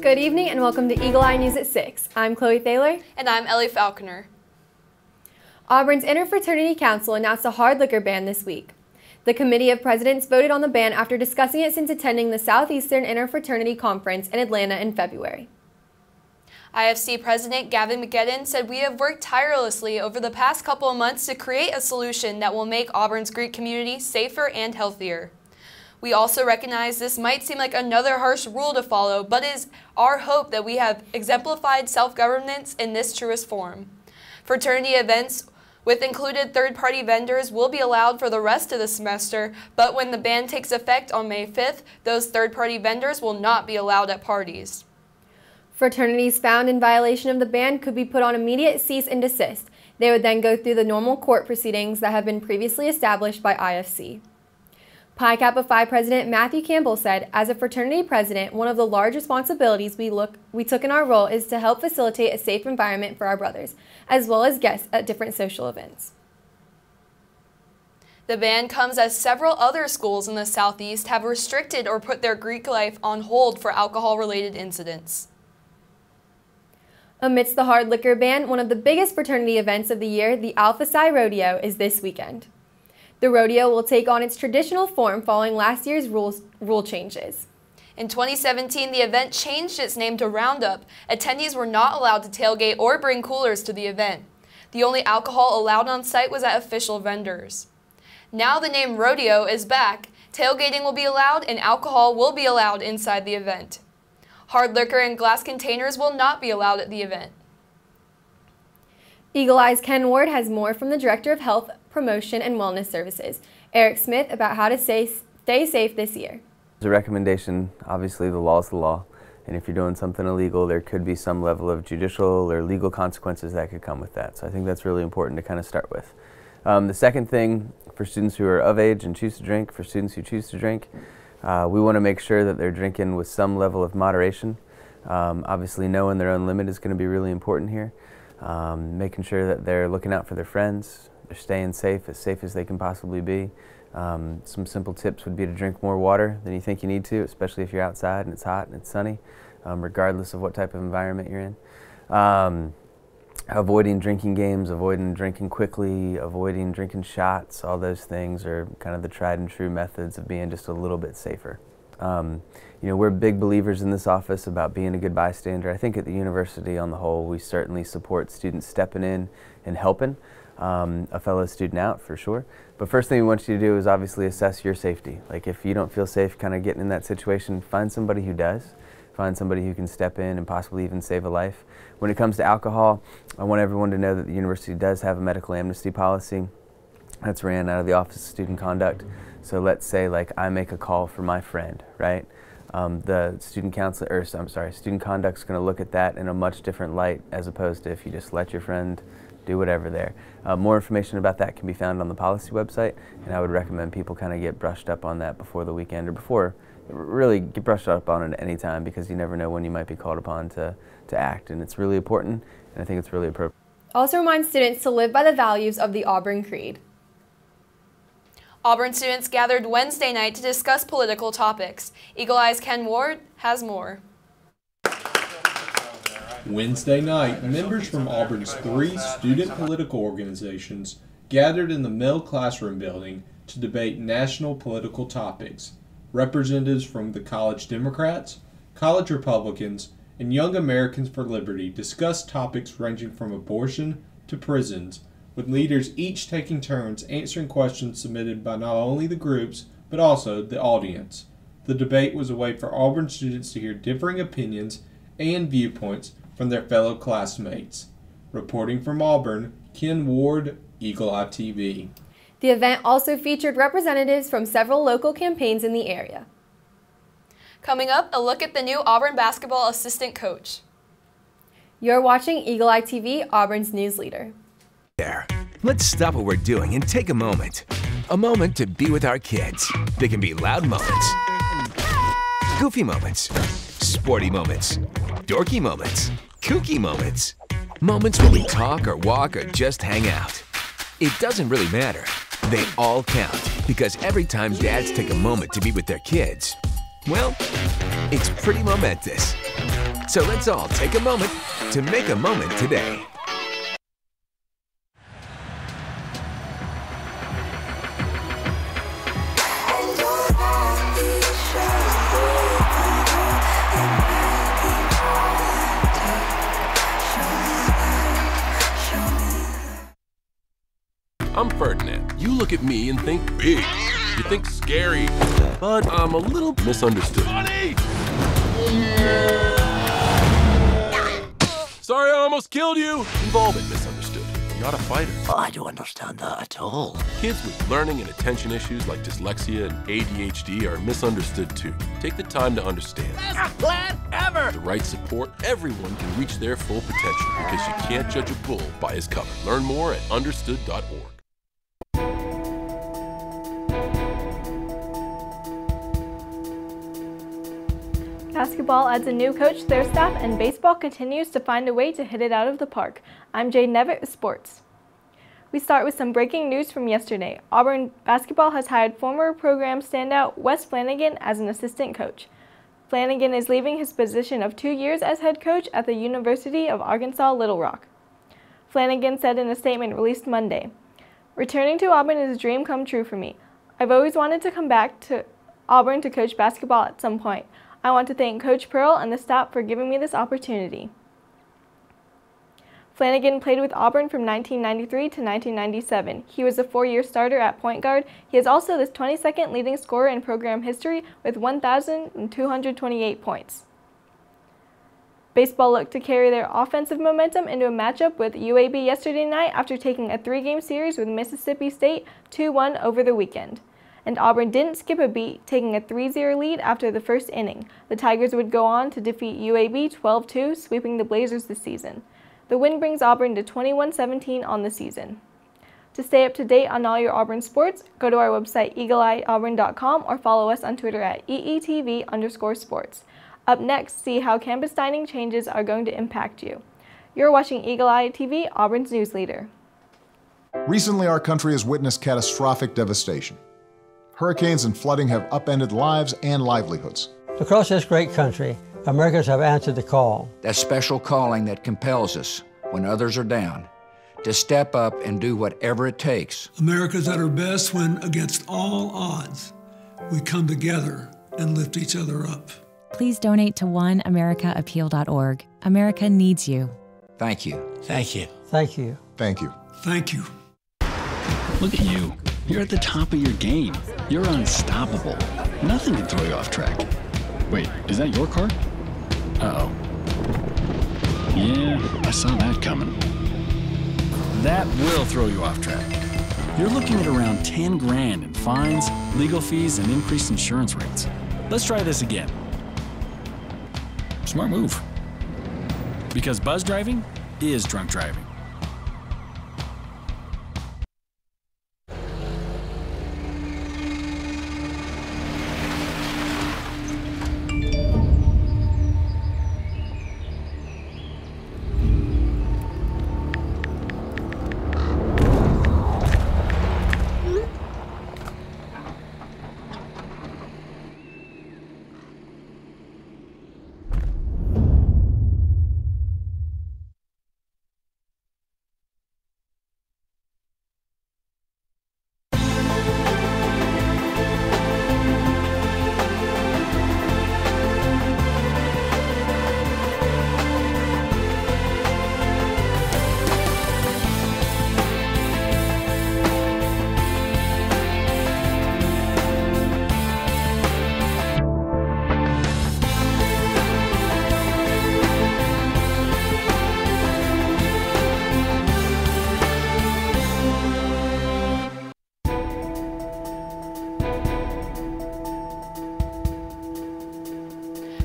Good evening and welcome to Eagle Eye News at 6. I'm Chloe Thaler. And I'm Ellie Falconer. Auburn's Interfraternity Council announced a hard liquor ban this week. The Committee of Presidents voted on the ban after discussing it since attending the Southeastern Interfraternity Conference in Atlanta in February. IFC President Gavin McGettin said, "We have worked tirelessly over the past couple of months to create a solution that will make Auburn's Greek community safer and healthier. We also recognize this might seem like another harsh rule to follow, but it is our hope that we have exemplified self-governance in this truest form. Fraternity events with included third-party vendors will be allowed for the rest of the semester, but when the ban takes effect on May 5th, those third-party vendors will not be allowed at parties." Fraternities found in violation of the ban could be put on immediate cease and desist. They would then go through the normal court proceedings that have been previously established by IFC. Pi Kappa Phi President Matthew Campbell said, "As a fraternity president, one of the large responsibilities we took in our role is to help facilitate a safe environment for our brothers, as well as guests at different social events." The ban comes as several other schools in the Southeast have restricted or put their Greek life on hold for alcohol-related incidents. Amidst the hard liquor ban, one of the biggest fraternity events of the year, the Alpha Psi Rodeo, is this weekend. The rodeo will take on its traditional form following last year's rule changes. In 2017, the event changed its name to Roundup. Attendees were not allowed to tailgate or bring coolers to the event. The only alcohol allowed on site was at official vendors. Now the name Rodeo is back. Tailgating will be allowed and alcohol will be allowed inside the event. Hard liquor and glass containers will not be allowed at the event. Eagle Eye's Ken Ward has more from the Director of Health, Promotion and Wellness Services, Eric Smith, about how to stay safe this year. As a recommendation, obviously the law is the law, and if you're doing something illegal, there could be some level of judicial or legal consequences that could come with that. So I think that's really important to kind of start with. The second thing, for students who are of age and choose to drink, for students who choose to drink, we want to make sure that they're drinking with some level of moderation. Obviously knowing their own limit is going to be really important here. Making sure that they're looking out for their friends, they're staying safe as they can possibly be. Some simple tips would be to drink more water than you think you need to, especially if you're outside and it's hot and it's sunny, regardless of what type of environment you're in. Avoiding drinking games, avoiding drinking quickly, avoiding drinking shots, all those things are kind of the tried and true methods of being just a little bit safer. You know, we're big believers in this office about being a good bystander. I think at the university on the whole, we certainly support students stepping in and helping a fellow student out for sure. But first thing we want you to do is obviously assess your safety. Like if you don't feel safe kind of getting in that situation, find somebody who does. Find somebody who can step in and possibly even save a life. When it comes to alcohol, I want everyone to know that the university does have a medical amnesty policy that's ran out of the Office of Student Conduct. So let's say like I make a call for my friend, right? The student counselor, or I'm sorry, student conduct's going to look at that in a much different light as opposed to if you just let your friend do whatever there. More information about that can be found on the policy website, and I would recommend people kind of get brushed up on that before the weekend, or before, really get brushed up on it at any time, because you never know when you might be called upon to act, and it's really important, and I think it's really appropriate. Also remind students to live by the values of the Auburn Creed. Auburn students gathered Wednesday night to discuss political topics. Eagle Eye's Ken Ward has more. Wednesday night, members from Auburn's 3 student political organizations gathered in the Mill Classroom building to debate national political topics. Representatives from the College Democrats, College Republicans, and Young Americans for Liberty discussed topics ranging from abortion to prisons, with leaders each taking turns answering questions submitted by not only the groups, but also the audience. The debate was a way for Auburn students to hear differing opinions and viewpoints from their fellow classmates. Reporting from Auburn, Ken Ward, Eagle Eye TV. The event also featured representatives from several local campaigns in the area. Coming up, a look at the new Auburn basketball assistant coach. You're watching Eagle Eye TV, Auburn's news leader. There. Let's stop what we're doing and take a moment. A moment to be with our kids. They can be loud moments, goofy moments, sporty moments, dorky moments, kooky moments. Moments where we talk or walk or just hang out. It doesn't really matter. They all count, because every time dads take a moment to be with their kids, well, it's pretty momentous. So let's all take a moment to make a moment today. I'm Ferdinand. You look at me and think big. You think scary. But I'm a little misunderstood. Funny! Sorry, I almost killed you. We've all been misunderstood. I'm not a fighter. I don't understand that at all. Kids with learning and attention issues like dyslexia and ADHD are misunderstood too. Take the time to understand. Best plan ever! With the right support, everyone can reach their full potential because you can't judge a bull by his cover. Learn more at understood.org. Basketball adds a new coach to their staff, and baseball continues to find a way to hit it out of the park. I'm Jade Nevitt with sports. We start with some breaking news from yesterday. Auburn basketball has hired former program standout Wes Flanagan as an assistant coach. Flanagan is leaving his position of 2 years as head coach at the University of Arkansas Little Rock. Flanagan said in a statement released Monday, "Returning to Auburn is a dream come true for me. I've always wanted to come back to Auburn to coach basketball at some point. I want to thank Coach Pearl and the staff for giving me this opportunity." Flanagan played with Auburn from 1993 to 1997. He was a 4-year starter at point guard. He is also the 22nd leading scorer in program history with 1,228 points. Baseball looked to carry their offensive momentum into a matchup with UAB yesterday night after taking a 3-game series with Mississippi State 2-1 over the weekend. And Auburn didn't skip a beat, taking a 3-0 lead after the first inning. The Tigers would go on to defeat UAB 12-2, sweeping the Blazers this season. The win brings Auburn to 21-17 on the season. To stay up to date on all your Auburn sports, go to our website eagleeyeauburn.com or follow us on Twitter at EETV_sports. Up next, see how campus dining changes are going to impact you. You're watching Eagle Eye TV, Auburn's news leader. Recently, our country has witnessed catastrophic devastation. Hurricanes and flooding have upended lives and livelihoods. Across this great country, Americans have answered the call. That special calling that compels us, when others are down, to step up and do whatever it takes. America's at her best when, against all odds, we come together and lift each other up. Please donate to oneamericaappeal.org. America needs you. Thank you. Thank you. Thank you. Thank you. Thank you. Look at you. You're at the top of your game. You're unstoppable. Nothing can throw you off track. Wait, is that your car? Uh-oh. Yeah, I saw that coming. That will throw you off track. You're looking at around 10 grand in fines, legal fees, and increased insurance rates. Let's try this again. Smart move. Because buzz driving is drunk driving.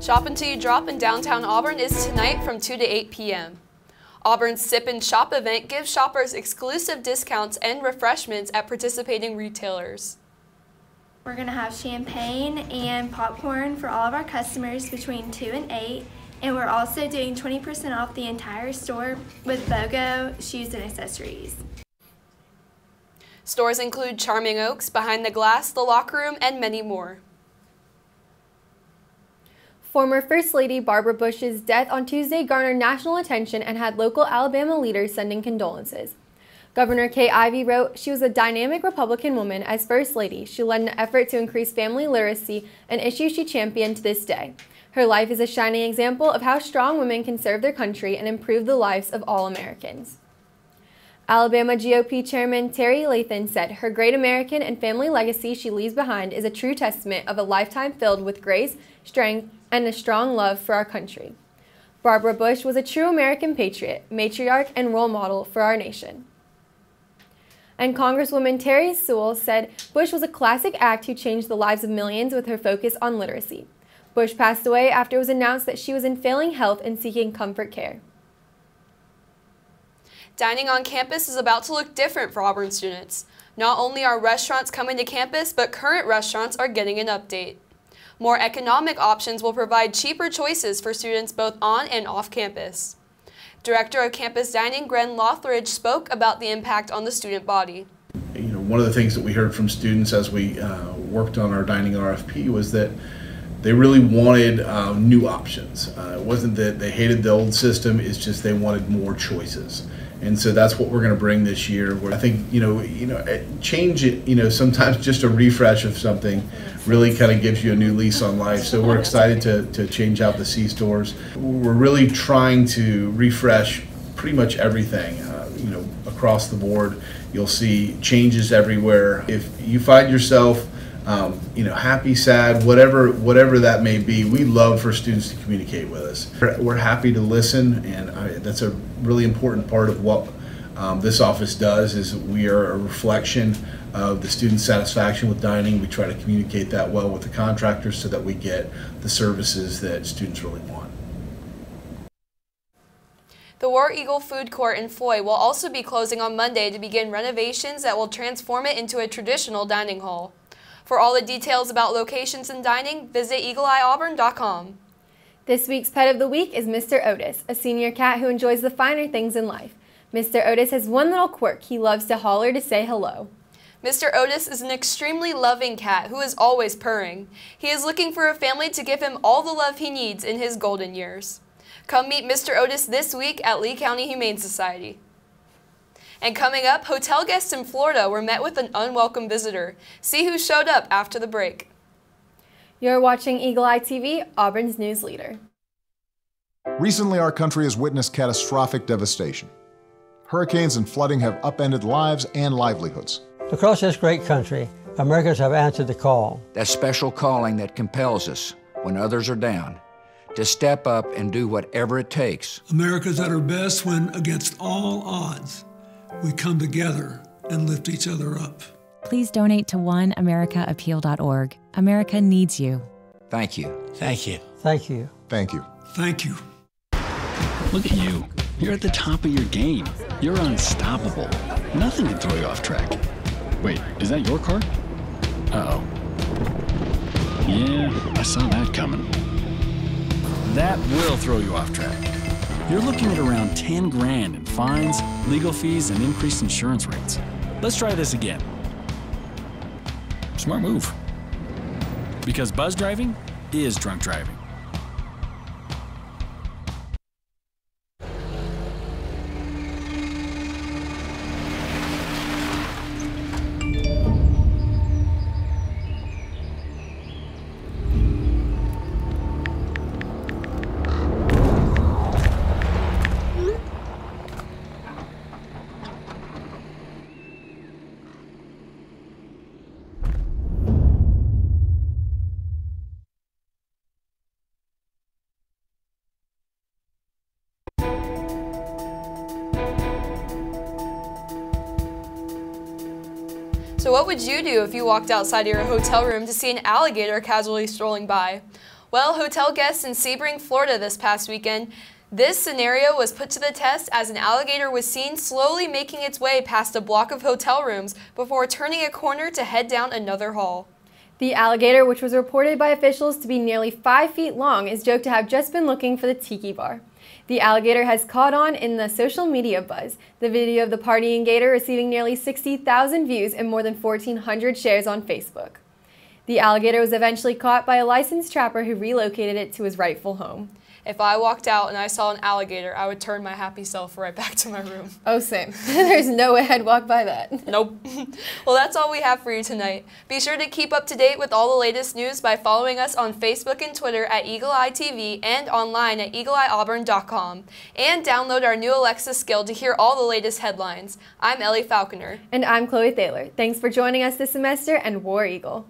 Shop Until You Drop in downtown Auburn is tonight from 2 to 8 p.m. Auburn's Sip and Shop event gives shoppers exclusive discounts and refreshments at participating retailers. We're going to have champagne and popcorn for all of our customers between 2 and 8. And we're also doing 20% off the entire store with BOGO shoes and accessories. Stores include Charming Oaks, Behind the Glass, The Locker Room, and many more. Former First Lady Barbara Bush's death on Tuesday garnered national attention and had local Alabama leaders sending condolences. Governor Kay Ivey wrote, "She was a dynamic Republican woman. As First Lady, she led an effort to increase family literacy, an issue she championed to this day. Her life is a shining example of how strong women can serve their country and improve the lives of all Americans." Alabama GOP Chairman Terry Lathan said, "Her great American and family legacy she leaves behind is a true testament of a lifetime filled with grace, strength, and a strong love for our country." Barbara Bush was a true American patriot, matriarch, and role model for our nation. And Congresswoman Terry Sewell said Bush was a classic act who changed the lives of millions with her focus on literacy. Bush passed away after it was announced that she was in failing health and seeking comfort care. Dining on campus is about to look different for Auburn students. Not only are restaurants coming to campus, but current restaurants are getting an update. More economic options will provide cheaper choices for students both on and off campus. Director of Campus Dining, Gren Lothridge, spoke about the impact on the student body. One of the things that we heard from students as we worked on our dining RFP was that they really wanted new options. It wasn't that they hated the old system, it's just they wanted more choices. And so that's what we're going to bring this year. Where I think change it. Sometimes just a refresh of something really kind of gives you a new lease on life. So we're excited to change out the C stores. We're really trying to refresh pretty much everything. Across the board, you'll see changes everywhere. If you find yourself happy, sad, whatever that may be, we love for students to communicate with us. We're happy to listen, and that's a really important part of what this office does. Is we are a reflection of the student satisfaction with dining. We try to communicate that well with the contractors so that we get the services that students really want. The War Eagle Food Court in Foy will also be closing on Monday to begin renovations that will transform it into a traditional dining hall. For all the details about locations and dining, visit eagleeyeauburn.com. This week's Pet of the Week is Mr. Otis, a senior cat who enjoys the finer things in life. Mr. Otis has one little quirk. He loves to holler to say hello. Mr. Otis is an extremely loving cat who is always purring. He is looking for a family to give him all the love he needs in his golden years. Come meet Mr. Otis this week at Lee County Humane Society. And coming up, hotel guests in Florida were met with an unwelcome visitor. See who showed up after the break. You're watching Eagle Eye TV, Auburn's news leader. Recently, our country has witnessed catastrophic devastation. Hurricanes and flooding have upended lives and livelihoods. Across this great country, Americans have answered the call. That special calling that compels us, when others are down, to step up and do whatever it takes. America's at her best when, against all odds, we come together and lift each other up. Please donate to oneamericaappeal.org. America needs you. Thank you. Thank you. Thank you. Thank you. Thank you. Look at you. You're at the top of your game. You're unstoppable. Nothing can throw you off track. Wait, is that your car? Uh-oh. Yeah, I saw that coming. That will throw you off track. You're looking at around 10 grand in fines, legal fees, and increased insurance rates. Let's try this again. Smart move. Because buzz driving is drunk driving. So what would you do if you walked outside of your hotel room to see an alligator casually strolling by? Well, hotel guests in Sebring, Florida this past weekend, this scenario was put to the test as an alligator was seen slowly making its way past a block of hotel rooms before turning a corner to head down another hall. The alligator, which was reported by officials to be nearly 5 feet long, is joked to have just been looking for the tiki bar. The alligator has caught on in the social media buzz. The video of the partying gator receiving nearly 60,000 views and more than 1,400 shares on Facebook. The alligator was eventually caught by a licensed trapper who relocated it to his rightful home. If I walked out and I saw an alligator, I would turn my happy self right back to my room. Oh, same. There's no way I'd walk by that. Nope. Well, that's all we have for you tonight. Be sure to keep up to date with all the latest news by following us on Facebook and Twitter at Eagle Eye TV and online at eagleeyeauburn.com. And download our new Alexa skill to hear all the latest headlines. I'm Ellie Falconer. And I'm Chloe Thaler. Thanks for joining us this semester, and War Eagle.